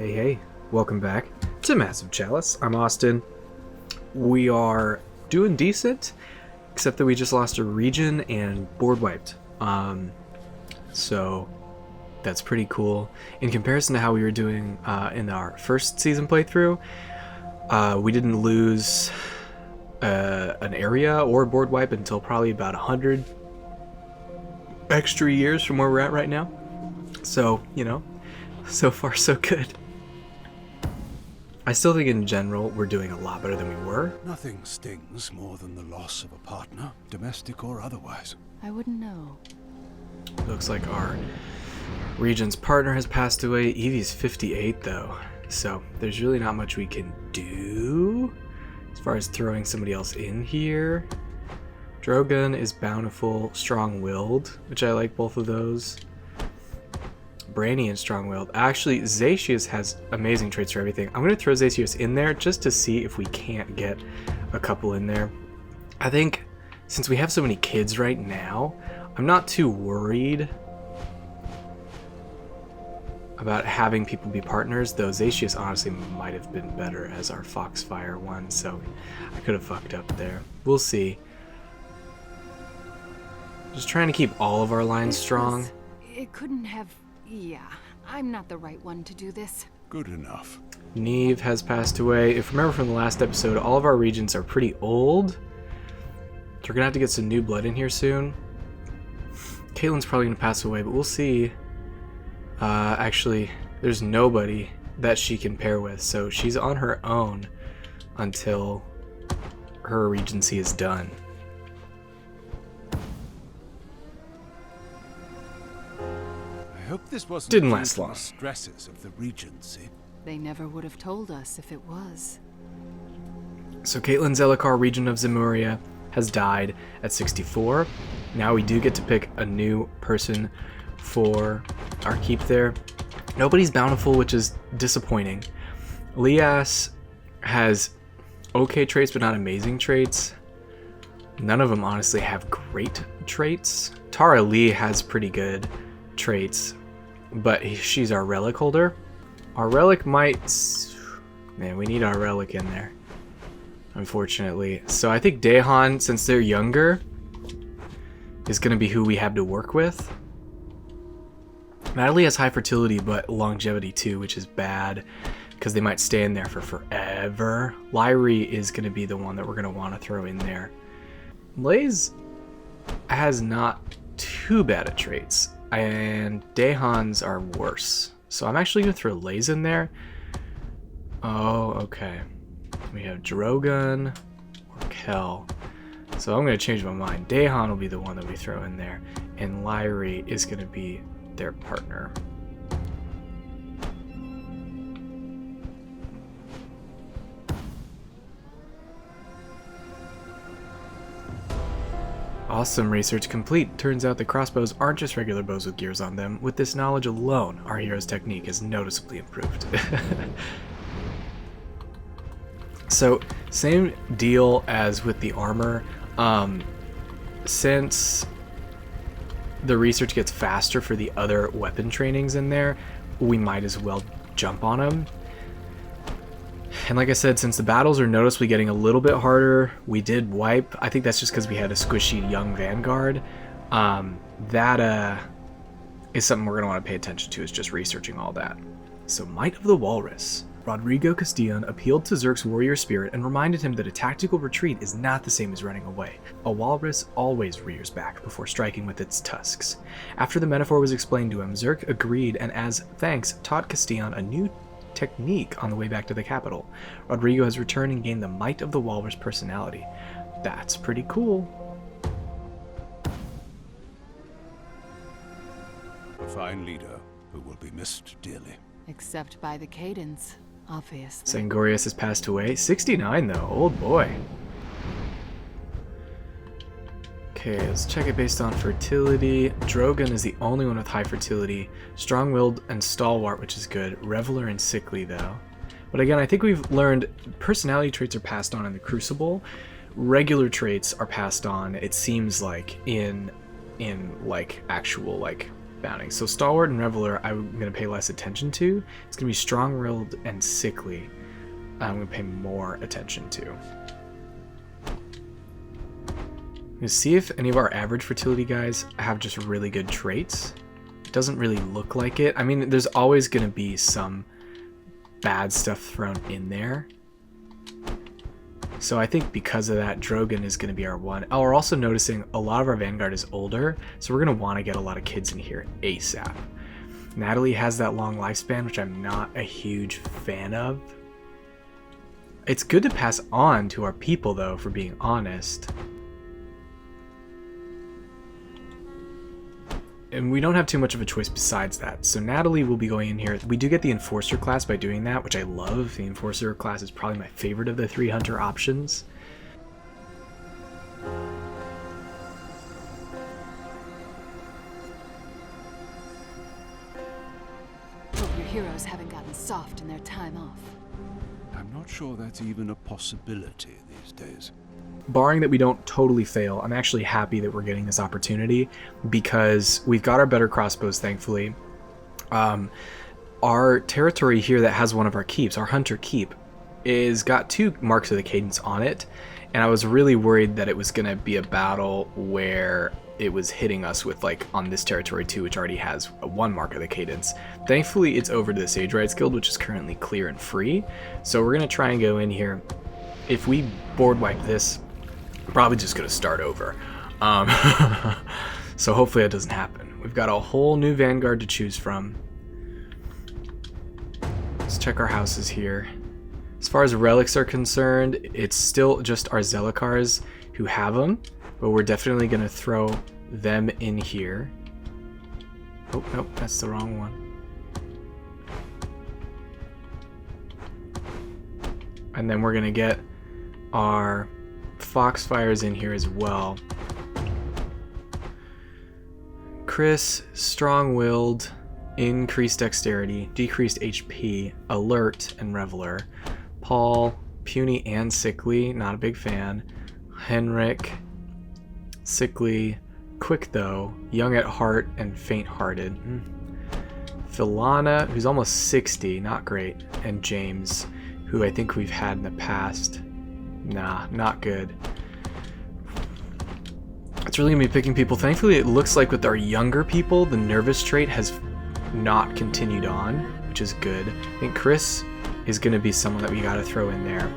Hey, welcome back to Massive Chalice. I'm Austin. We are doing decent, except that we just lost a region and board wiped. So that's pretty cool. In comparison to how we were doing in our first season playthrough, we didn't lose an area or a board wipe until probably about 100 extra years from where we're at right now. So, you know, so far so good. I still think in general we're doing a lot better than we were. Nothing stings more than the loss of a partner, domestic or otherwise. I wouldn't know. Looks like our region's partner has passed away. Evie's 58 though, so there's really not much we can do as far as throwing somebody else in here. Drogon is bountiful, strong-willed, which I like both of those. Brainy and strong-willed. Actually, Zatius has amazing traits for everything. I'm going to throw Zatius in there just to see if we can't get a couple in there. I think since we have so many kids right now, I'm not too worried about having people be partners, though Zatius honestly might have been better as our Foxfire one, so I could have fucked up there. We'll see. Just trying to keep all of our lines strong. It couldn't have... Yeah, I'm not the right one to do this. Good enough. Neve has passed away. If you remember from the last episode, all of our regions are pretty old. So we're gonna have to get some new blood in here soon. Caitlyn's probably gonna pass away, but we'll see. Actually, there's nobody that she can pair with, so she's on her own until her regency is done. I hope this wasn't Didn't due last to long. the stresses of the Regency. They never would have told us if it was. So Caitlyn Zellikar, Regent of Zemuria, has died at 64. Now we do get to pick a new person for our keep there. Nobody's bountiful, which is disappointing. Lias has okay traits, but not amazing traits. None of them honestly have great traits. Tara Lee has pretty good traits, but she's our relic holder. Our relic might... Man, we need our relic in there, unfortunately. So I think Dahan, since they're younger, is going to be who we have to work with. Natalie has high fertility, but longevity too, which is bad, because they might stay in there for forever. Lyrie is going to be the one that we're going to want to throw in there. Lays has not too bad at traits, and Dahan's are worse. So I'm actually going to throw Lays in there. Oh, okay. We have Drogon or Kel. So I'm going to change my mind. Dahan will be the one that we throw in there, and Lyrie is going to be their partner. Awesome, research complete. Turns out the crossbows aren't just regular bows with gears on them. With this knowledge alone, our hero's technique is noticeably improved. So, same deal as with the armor. Since the research gets faster for the other weapon trainings in there, we might as well jump on them. And like I said, since the battles are noticeably getting a little bit harder, we did wipe. I think that's just because we had a squishy young Vanguard. That is something we're going to want to pay attention to, is just researching all that. So, Might of the Walrus. Rodrigo Castillon appealed to Zerk's warrior spirit and reminded him that a tactical retreat is not the same as running away. A walrus always rears back before striking with its tusks. After the metaphor was explained to him, Zerk agreed and as thanks taught Castillon a new technique on the way back to the capital. Rodrigo has returned and gained the Might of the Walrus personality. That's pretty cool. A fine leader who will be missed dearly. Except by the cadence, obviously. Sangorius has passed away. 69 though, old boy. Okay, let's check it based on fertility. Drogon is the only one with high fertility. Strong-willed and stalwart, which is good. Reveler and sickly, though. But again, I think we've learned personality traits are passed on in the Crucible. Regular traits are passed on, it seems like, in like actual like bounding. So Stalwart and Reveler I'm going to pay less attention to. It's going to be Strong-Willed and Sickly I'm going to pay more attention to. To see if any of our average fertility guys have just really good traits. It doesn't really look like it. I mean, there's always going to be some bad stuff thrown in there. So I think because of that, Drogon is going to be our one. Oh, we're also noticing a lot of our Vanguard is older, so we're going to want to get a lot of kids in here ASAP. Natalie has that long lifespan, which I'm not a huge fan of. It's good to pass on to our people, though, for being honest. And we don't have too much of a choice besides that. So Natalie will be going in here. We do get the Enforcer class by doing that, which I love. The Enforcer class is probably my favorite of the 3 Hunter options. Hope your heroes haven't gotten soft in their time off. I'm not sure that's even a possibility these days. Barring that we don't totally fail, I'm actually happy that we're getting this opportunity because we've got our better crossbows, thankfully. Our territory here that has one of our keeps, our Hunter Keep, is got 2 marks of the cadence on it, and I was really worried that it was going to be a battle where it was hitting us with, like, on this territory too, which already has 1 mark of the cadence. Thankfully, it's over to the Sage Rides Guild, which is currently clear and free, so we're going to try and go in here. If we board wipe this, probably just gonna start over. So hopefully that doesn't happen. We've got a whole new Vanguard to choose from. Let's check our houses here. As far as relics are concerned, it's still just our Zelikars who have them, but we're definitely gonna throw them in here. Oh, nope, that's the wrong one. And then we're gonna get our Foxfires in here as well. Chris, Strong-Willed, Increased Dexterity, Decreased HP, Alert, and Reveler. Paul, Puny and Sickly, not a big fan. Henrik, Sickly, Quick though, Young at Heart, and Faint-Hearted. Philana, who's almost 60, not great. And James, who I think we've had in the past. Nah, not good. It's really gonna be picking people. Thankfully, it looks like with our younger people, the nervous trait has not continued on, which is good. I think Chris is gonna be someone that we gotta throw in there.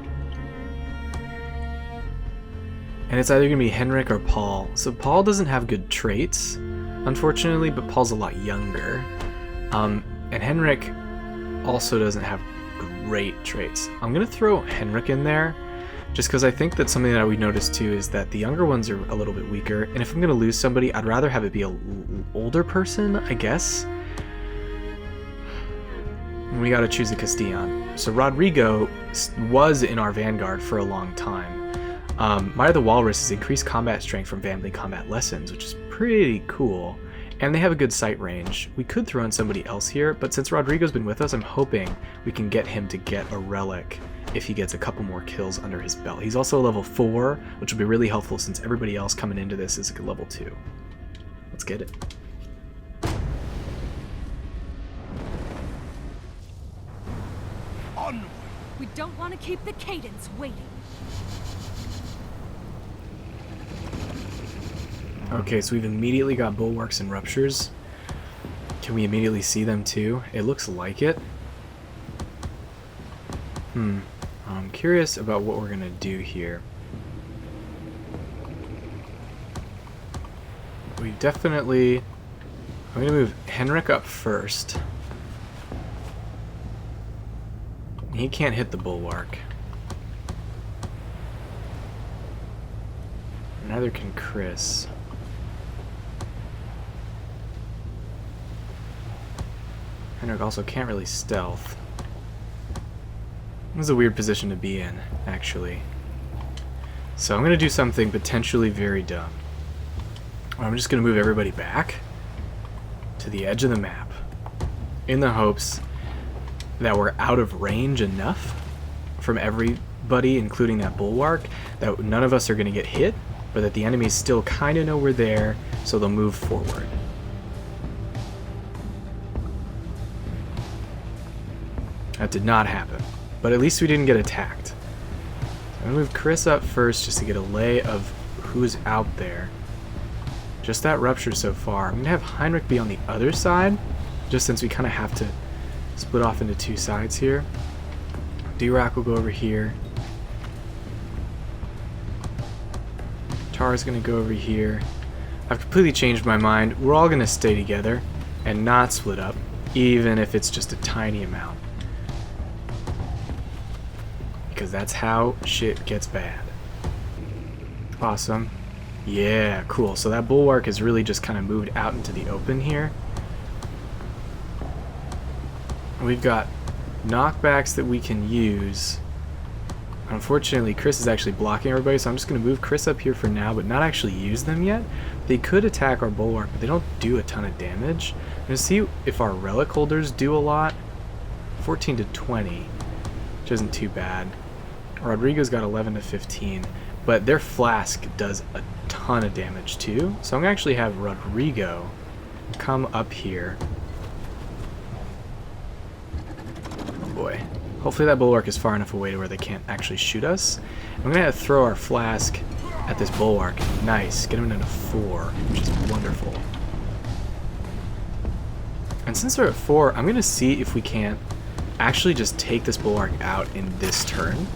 And it's either gonna be Henrik or Paul. So Paul doesn't have good traits, unfortunately, but Paul's a lot younger. And Henrik also doesn't have great traits. I'm gonna throw Henrik in there, just because I think that something that we noticed too is that the younger ones are a little bit weaker, and if I'm going to lose somebody, I'd rather have it be an older person, I guess. And we got to choose a Castillon. So Rodrigo was in our Vanguard for a long time. Maya the Walrus has increased combat strength from family combat lessons, which is pretty cool. And they have a good sight range. We could throw in somebody else here, but since Rodrigo's been with us, I'm hoping we can get him to get a relic if he gets a couple more kills under his belt. He's also a level 4, which will be really helpful since everybody else coming into this is a level 2. Let's get it. Onward! We don't want to keep the cadence waiting. Okay, so we've immediately got bulwarks and ruptures. Can we immediately see them too? It looks like it. I'm curious about what we're gonna do here. We definitely... I'm gonna move Henrik up first. He can't hit the bulwark. Neither can Chris. Henrik also can't really stealth. This is a weird position to be in, actually. So I'm going to do something potentially very dumb. I'm just going to move everybody back to the edge of the map in the hopes that we're out of range enough from everybody, including that bulwark, that none of us are going to get hit, but that the enemies still kind of know we're there, so they'll move forward. That did not happen. But at least we didn't get attacked. So I'm going to move Chris up first just to get a lay of who's out there. Just that rupture so far. I'm going to have Heinrich be on the other side, just since we kind of have to split off into two sides here. D-Rock will go over here. Tara's going to go over here. I've completely changed my mind. We're all going to stay together and not split up, even if it's just a tiny amount. Because that's how shit gets bad. Awesome. Yeah, cool. So that bulwark has really just kind of moved out into the open here. We've got knockbacks that we can use. Unfortunately, Chris is actually blocking everybody, so I'm just going to move Chris up here for now, but not actually use them yet. They could attack our bulwark, but they don't do a ton of damage. I'm going to see if our relic holders do a lot. 14 to 20, which isn't too bad. Rodrigo's got 11 to 15, but their flask does a ton of damage too. So I'm going to actually have Rodrigo come up here. Oh boy. Hopefully that bulwark is far enough away to where they can't actually shoot us. I'm going to throw our flask at this bulwark. Nice. Get him into 4, which is wonderful. And since they're at 4, I'm going to see if we can't actually just take this bulwark out in this turn.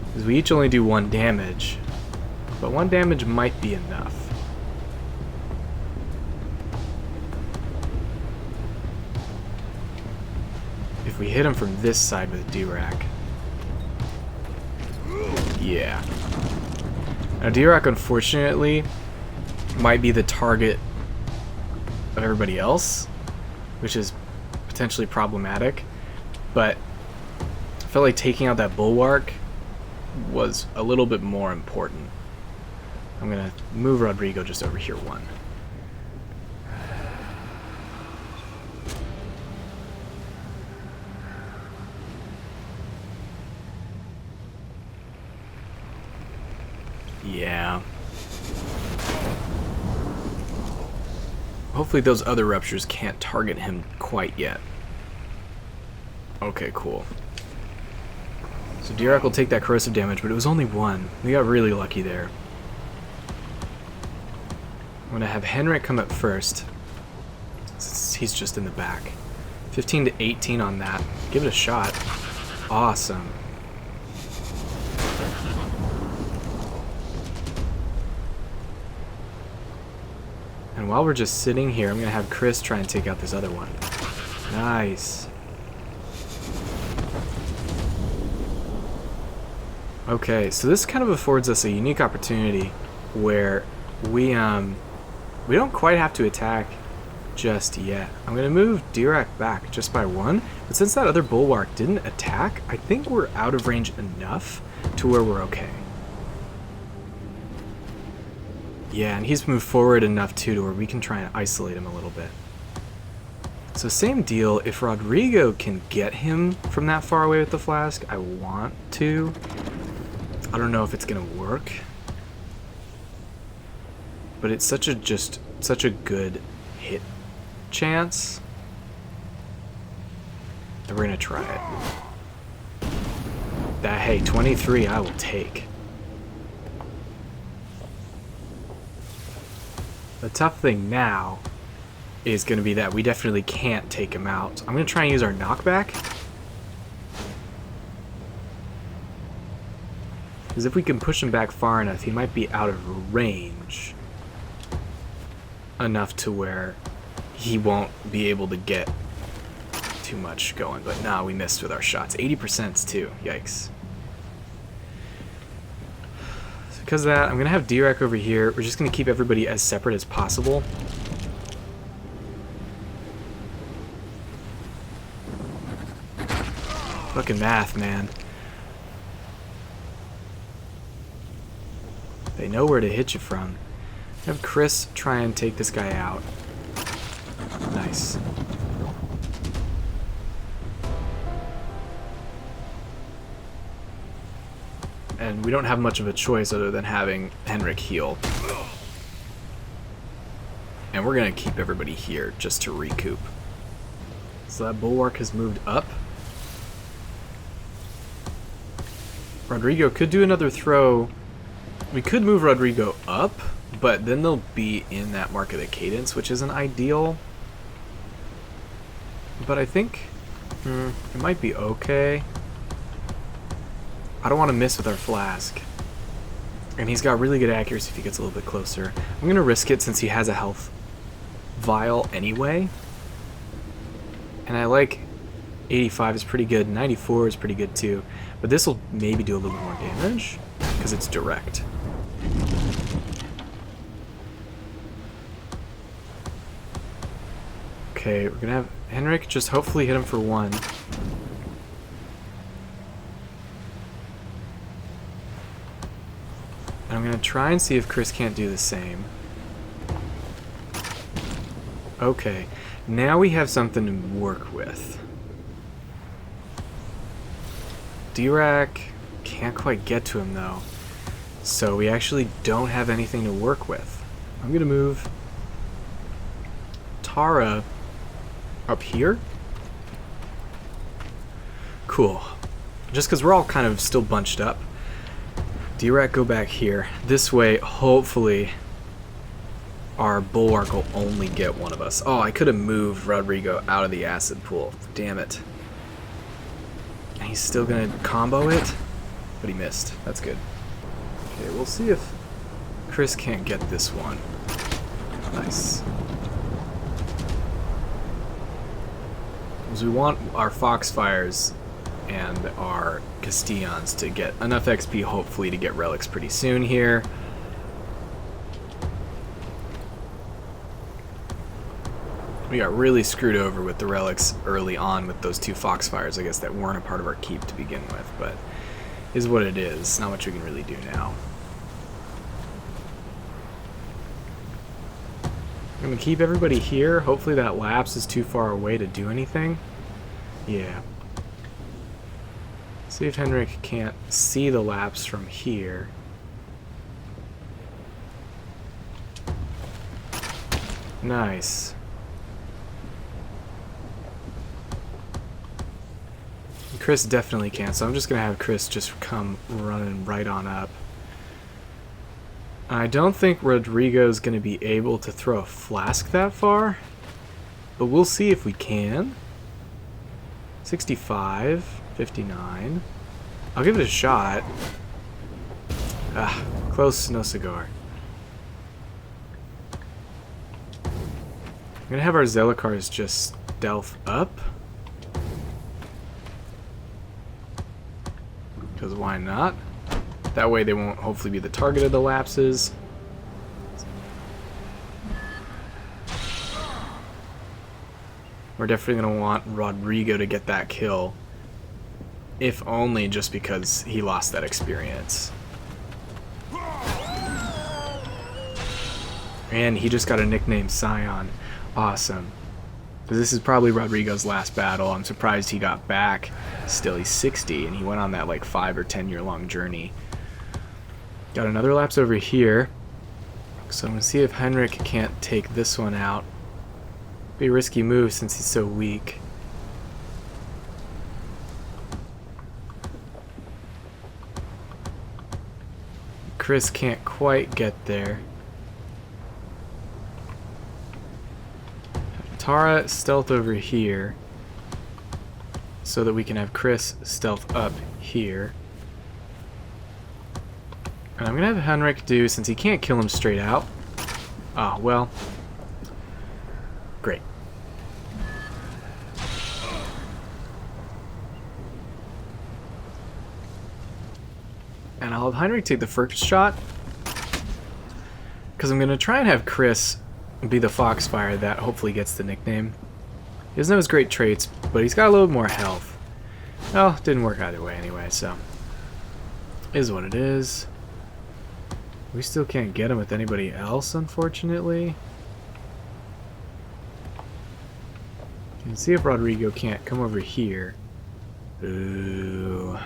Because we each only do 1 damage, but 1 damage might be enough. If we hit him from this side with a D-Rack. Yeah. Now D-Rack, unfortunately, might be the target of everybody else, which is potentially problematic, but I felt like taking out that bulwark was a little bit more important. I'm gonna move Rodrigo just over here 1. Yeah. Hopefully those other ruptures can't target him quite yet. Okay, cool. So D-Rock will take that corrosive damage, but it was only 1. We got really lucky there. I'm going to have Henrik come up first, since he's just in the back. 15 to 18 on that. Give it a shot. Awesome. And while we're just sitting here, I'm going to have Chris try and take out this other one. Nice. Okay, so this kind of affords us a unique opportunity where we don't quite have to attack just yet. I'm going to move D-Rack back just by 1, but since that other bulwark didn't attack, I think we're out of range enough to where we're okay. Yeah, and he's moved forward enough too to where we can try and isolate him a little bit. So same deal, if Rodrigo can get him from that far away with the flask, I want to. I don't know if it's gonna work, but it's such a good hit chance that we're gonna try it. That, hey, 23 I will take. The tough thing now is going to be that we definitely can't take him out. I'm going to try and use our knockback. Because if we can push him back far enough, he might be out of range enough to where he won't be able to get too much going. But nah, we missed with our shots. 80% too. Yikes. Because of that, I'm going to have D-Rack over here. We're just going to keep everybody as separate as possible. Fucking math, man. They know where to hit you from. Have Chris try and take this guy out. Nice. And we don't have much of a choice other than having Henrik heal. And And we're going to keep everybody here just to recoup. So that bulwark has moved up. Rodrigo could do another throw. We could move Rodrigo up, but then they'll be in that mark of the cadence, which isn't ideal. But I think it might be okay. I don't want to miss with our flask. And he's got really good accuracy if he gets a little bit closer. I'm going to risk it since he has a health vial anyway. And I like 85 is pretty good. 94 is pretty good too. But this will maybe do a little bit more damage because it's direct. Okay, we're going to have Henrik just hopefully hit him for 1. And I'm going to try and see if Chris can't do the same. Okay, now we have something to work with. D-Rack can't quite get to him though, so we actually don't have anything to work with. I'm going to move Tara up here. Cool. Just because we're all kind of still bunched up. D-Rack, go back here. This way, hopefully, our bulwark will only get one of us. Oh, I could have moved Rodrigo out of the acid pool. Damn it. And he's still going to combo it, but he missed. That's good. Okay, we'll see if Chris can't get this one. Nice. Because we want our Foxfires and our Castillons to get enough XP, hopefully, to get relics pretty soon here. We got really screwed over with the relics early on with those 2 Foxfires, I guess, that weren't a part of our keep to begin with, but is what it is. Not much we can really do now. I'm going to keep everybody here. Hopefully that lapse is too far away to do anything. Yeah. See if Henrik can't see the lapse from here. Nice. Chris definitely can't, so I'm just going to have Chris just come running right on up. I don't think Rodrigo's going to be able to throw a flask that far, but we'll see if we can. 65, 59. I'll give it a shot. Ah, close, no cigar. I'm going to have our Zelikars just stealth up. Because why not? That way they won't hopefully be the target of the lapses. We're definitely going to want Rodrigo to get that kill. If only just because he lost that experience. And he just got a nickname, Scion. Awesome. Because this is probably Rodrigo's last battle. I'm surprised he got back. Still, he's 60, and he went on that like 5 or 10 year long journey. Got another lapse over here. So I'm going to see if Henrik can't take this one out. Be a risky move since he's so weak. Chris can't quite get there. Tara stealth over here so that we can have Chris stealth up here. And I'm going to have Henrik do, since he can't kill him straight out. Ah, well. Great. And I'll have Henrik take the first shot, because I'm going to try and have Chris be the Foxfire that hopefully gets the nickname. He doesn't have his great traits, but he's got a little more health. Well, didn't work either way anyway, so is what it is. We still can't get him with anybody else, unfortunately. You can see if Rodrigo can't come over here. Ooh.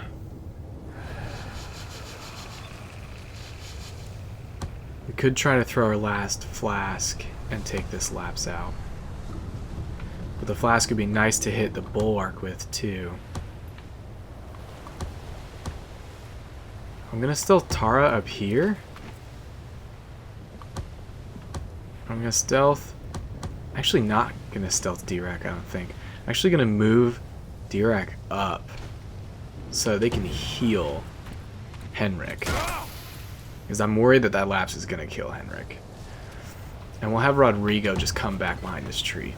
We could try to throw our last flask and take this lapse out. But the flask would be nice to hit the bulwark with too. I'm gonna stealth Tara up here. I'm gonna stealth. Actually, not gonna stealth Dirac, I don't think. I'm actually gonna move Dirac up so they can heal Henrik. Because I'm worried that that lapse is gonna kill Henrik. And we'll have Rodrigo just come back behind this tree.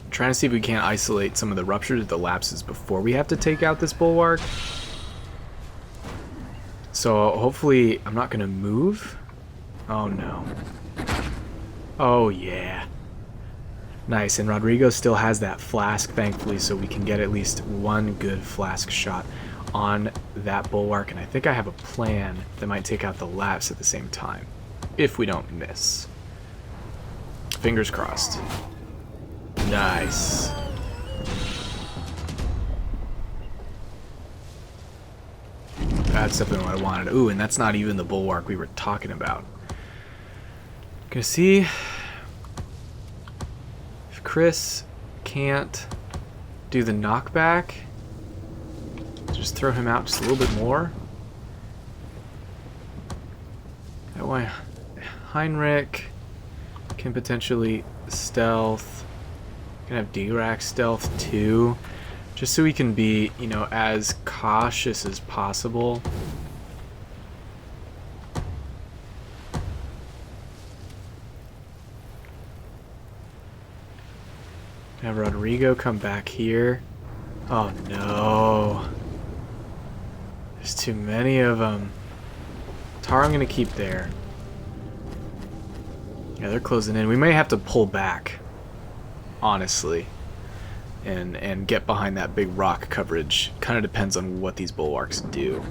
I'm trying to see if we can't isolate some of the ruptures of the lapses before we have to take out this bulwark. So hopefully I'm not gonna move. Oh no. Oh yeah. Nice, and Rodrigo still has that flask, thankfully, so we can get at least one good flask shot on that bulwark, and I think I have a plan that might take out the lapse at the same time, if we don't miss. Fingers crossed. Nice. That's definitely what I wanted. Ooh, and that's not even the bulwark we were talking about. Gonna see if Chris can't do the knockback. Just throw him out just a little bit more. That way Heinrich can potentially stealth. Can have Dirac stealth too. Just so we can be, you know, as cautious as possible. Have Rodrigo come back here. Oh no. There's too many of them. Tara I'm going to keep there. Yeah, they're closing in. We may have to pull back, honestly, and get behind that big rock coverage. Kind of depends on what these bulwarks do.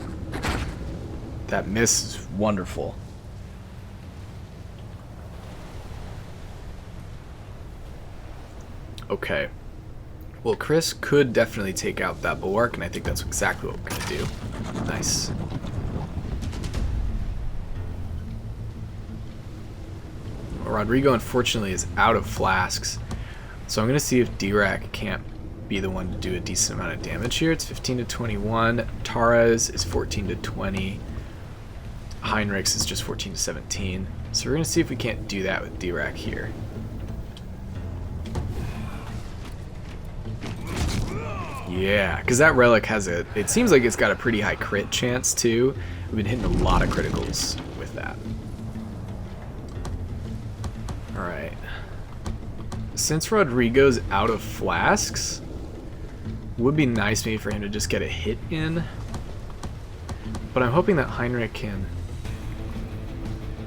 That miss is wonderful. Okay. Well, Chris could definitely take out that bulwark, and I think that's exactly what we're going to do. Nice. Rodrigo, unfortunately, is out of flasks, so I'm going to see if Dirac can't be the one to do a decent amount of damage here. It's 15 to 21. Tara's is 14 to 20. Heinrich's is just 14 to 17. So we're going to see if we can't do that with Dirac here. Yeah, because that relic has a... It seems like it's got a pretty high crit chance, too. We've been hitting a lot of criticals with that. Alright. Since Rodrigo's out of flasks, would be nice maybe for him to just get a hit in. But I'm hoping that Heinrich can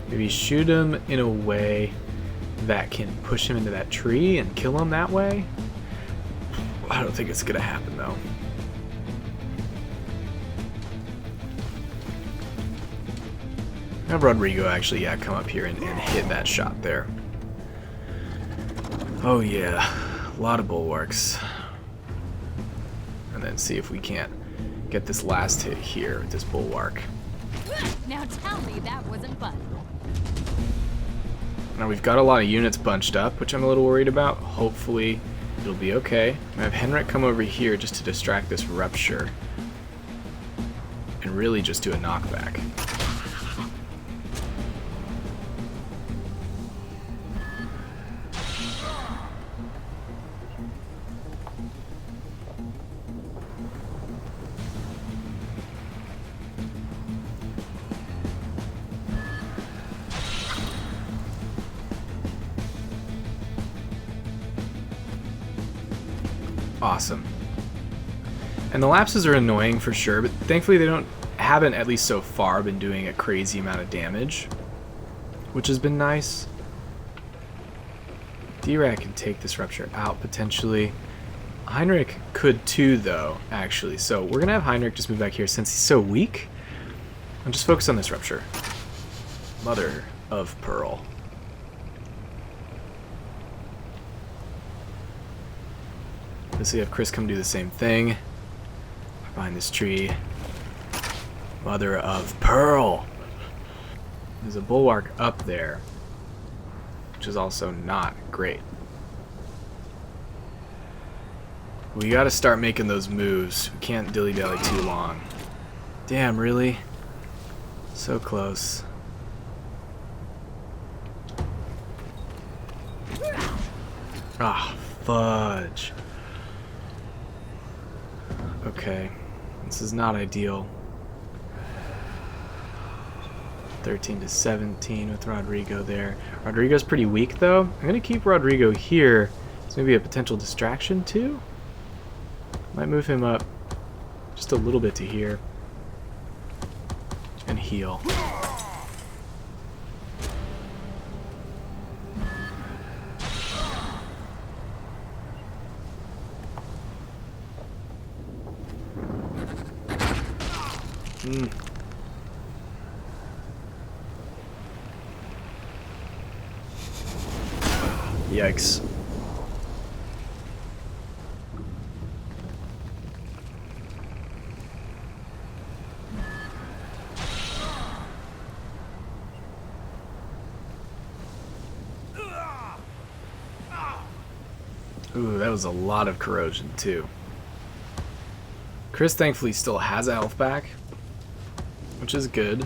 maybe shoot him in a way that can push him into that tree and kill him that way. I don't think it's gonna happen though. Have Rodrigo actually, yeah, come up here and hit that shot there. Oh yeah, a lot of bulwarks. And then see if we can't get this last hit here with this bulwark. Now tell me that wasn't fun. Now we've got a lot of units bunched up, which I'm a little worried about. Hopefully it'll be okay. I have Henrik come over here just to distract this rupture. And really just do a knockback. Awesome. And the lapses are annoying for sure, but thankfully they haven't, at least so far, been doing a crazy amount of damage, which has been nice. Dirac can take this rupture out potentially. Heinrich could too, though, actually. So we're gonna have Heinrich just move back here since he's so weak. And just focus on this rupture. Mother of Pearl. Let's see if Chris come do the same thing. Behind this tree. Mother of Pearl. There's a bulwark up there, which is also not great. We gotta start making those moves. We can't dilly-dally too long. Damn, really? So close. Ah, fudge. Okay. This is not ideal. 13 to 17 with Rodrigo there. Rodrigo's pretty weak, though. I'm going to keep Rodrigo here. It's maybe a potential distraction, too. Might move him up just a little bit to here. And heal. Yikes. Ooh, that was a lot of corrosion, too. Chris thankfully still has a health back, which is good.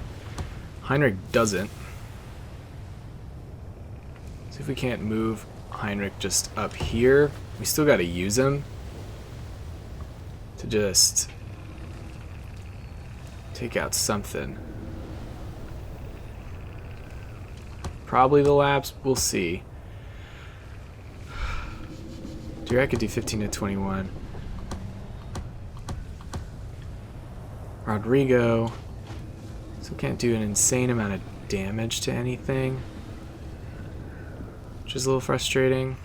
Heinrich doesn't. See if we can't move Heinrich just up here. We still got to use him to just take out something. Probably the lapse. We'll see. Dude, I could do 15 to 21. Rodrigo still can't do an insane amount of damage to anything, which is a little frustrating.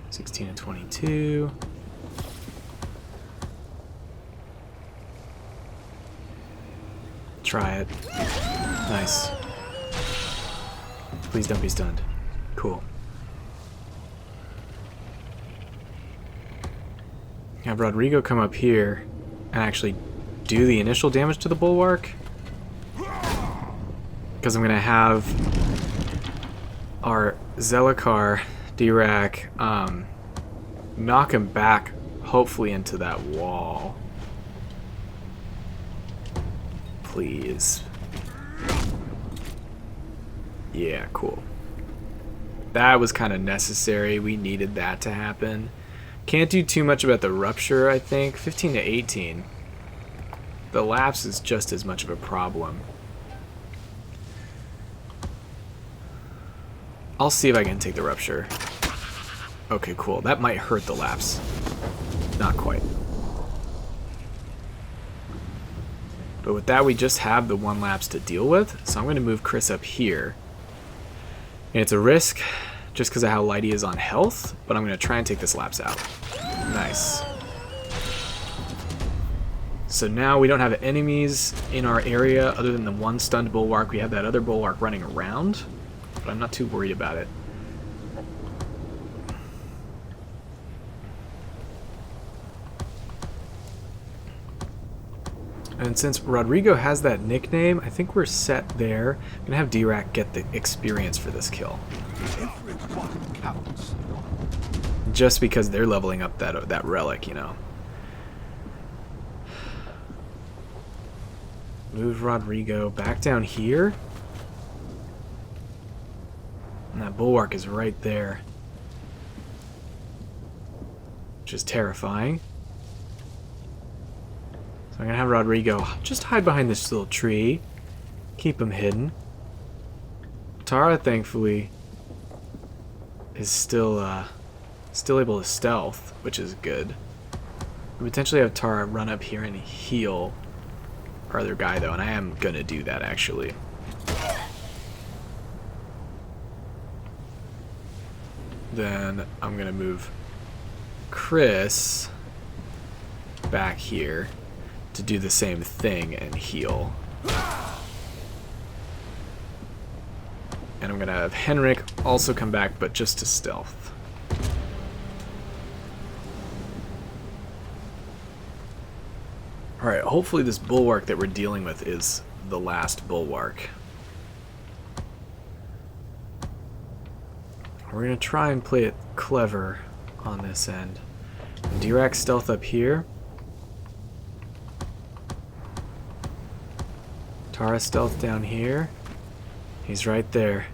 (16 to 22). Try it. Nice. Please don't be stunned. Cool. Have Rodrigo come up here and actually do the initial damage to the bulwark, because I'm gonna have our Zelakar D-Rack knock him back, hopefully into that wall. Please. Yeah, cool. That was kind of necessary. We needed that to happen. Can't do too much about the rupture, I think. 15 to 18. The lapse is just as much of a problem. I'll see if I can take the rupture. Okay, cool. That might hurt the lapse. Not quite. But with that, we just have the one lapse to deal with. So I'm going to move Chris up here. And it's a risk just because of how light he is on health, but I'm going to try and take this lapse out. Nice. So now we don't have enemies in our area other than the one stunned bulwark. We have that other bulwark running around, but I'm not too worried about it. And since Rodrigo has that nickname, I think we're set there. I'm going to have D-Rack get the experience for this kill. Everyone counts. Just because they're leveling up that relic, you know. Move Rodrigo back down here. And that bulwark is right there. Which is terrifying. So I'm going to have Rodrigo just hide behind this little tree. Keep him hidden. Tara, thankfully, is still able to stealth, which is good. We potentially have Tara run up here and heal our other guy, though, and I am going to do that, actually. Then I'm going to move Chris back here to do the same thing and heal. And I'm going to have Henrik also come back, but just to stealth. Alright, hopefully this bulwark that we're dealing with is the last bulwark. We're going to try and play it clever on this end. Dirac stealth up here. Tara stealth down here. He's right there.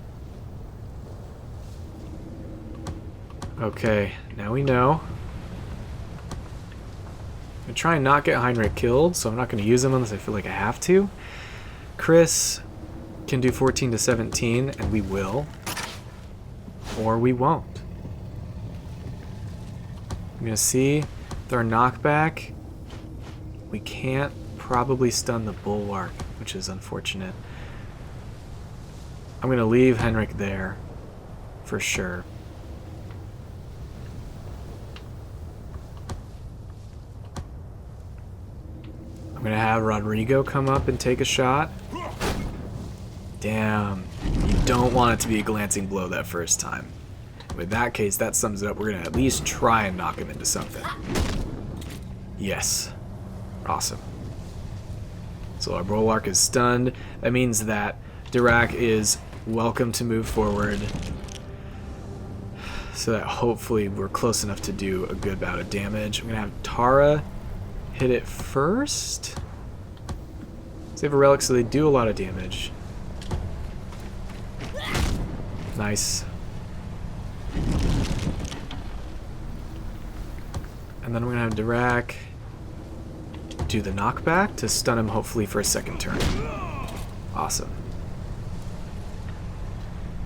Okay, now we know. I'm going to try and not get Heinrich killed, so I'm not going to use him unless I feel like I have to. Chris can do 14 to 17, and we will. Or we won't. I'm going to see with our knockback. We can't probably stun the bulwark, which is unfortunate. I'm going to leave Henrik there for sure. I'm going to have Rodrigo come up and take a shot. Damn. You don't want it to be a glancing blow that first time. With that case, that sums it up. We're going to at least try and knock him into something. Yes. Awesome. So our bulwark is stunned. That means that Dirac is welcome to move forward. So that hopefully we're close enough to do a good bout of damage. I'm going to have Tara hit it first. Save a relic so they do a lot of damage. Nice. And then I'm going to have Dirac do the knockback to stun him hopefully for a second turn. Awesome.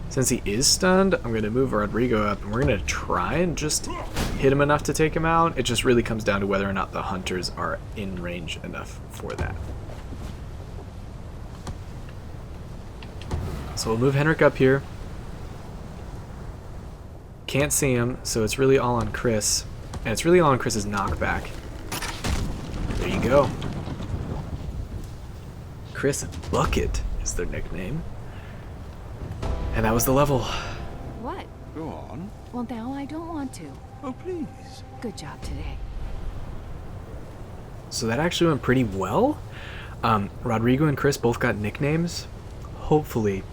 Since he is stunned, I'm going to move Rodrigo up and we're going to try and just hit him enough to take him out. It just really comes down to whether or not the hunters are in range enough for that. So we'll move Henrik up here. Can't see him, so it's really all on Chris. And it's really all on Chris's knockback. There you go. Chris Bucket is their nickname. And that was the level. What? Go on. Well, now I don't want to. Oh, please. Good job today. So that actually went pretty well. Rodrigo and Chris both got nicknames. Hopefully,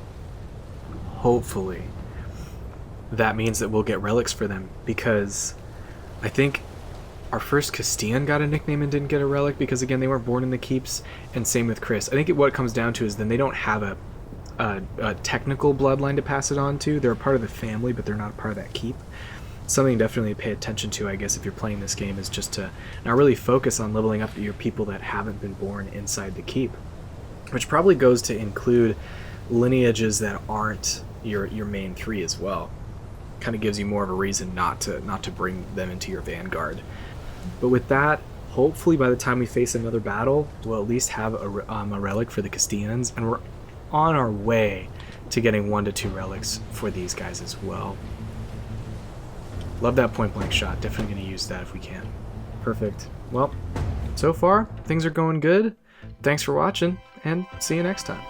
that means that we'll get relics for them, because I think our first Castilian got a nickname and didn't get a relic because, again, they weren't born in the keeps, and same with Chris. I think what it comes down to is then they don't have a technical bloodline to pass it on to. They're a part of the family, but they're not a part of that keep. Something definitely to pay attention to, I guess, if you're playing this game, is just to not really focus on leveling up your people that haven't been born inside the keep, which probably goes to include lineages that aren't your main three as well. Kind of gives you more of a reason not to bring them into your Vanguard. But with that, hopefully by the time we face another battle, we'll at least have a relic for the Castilians, and we're on our way to getting 1 to 2 relics for these guys as well. Love that point blank shot. Definitely going to use that if we can. Perfect. Well, so far things are going good. Thanks for watching, and see you next time.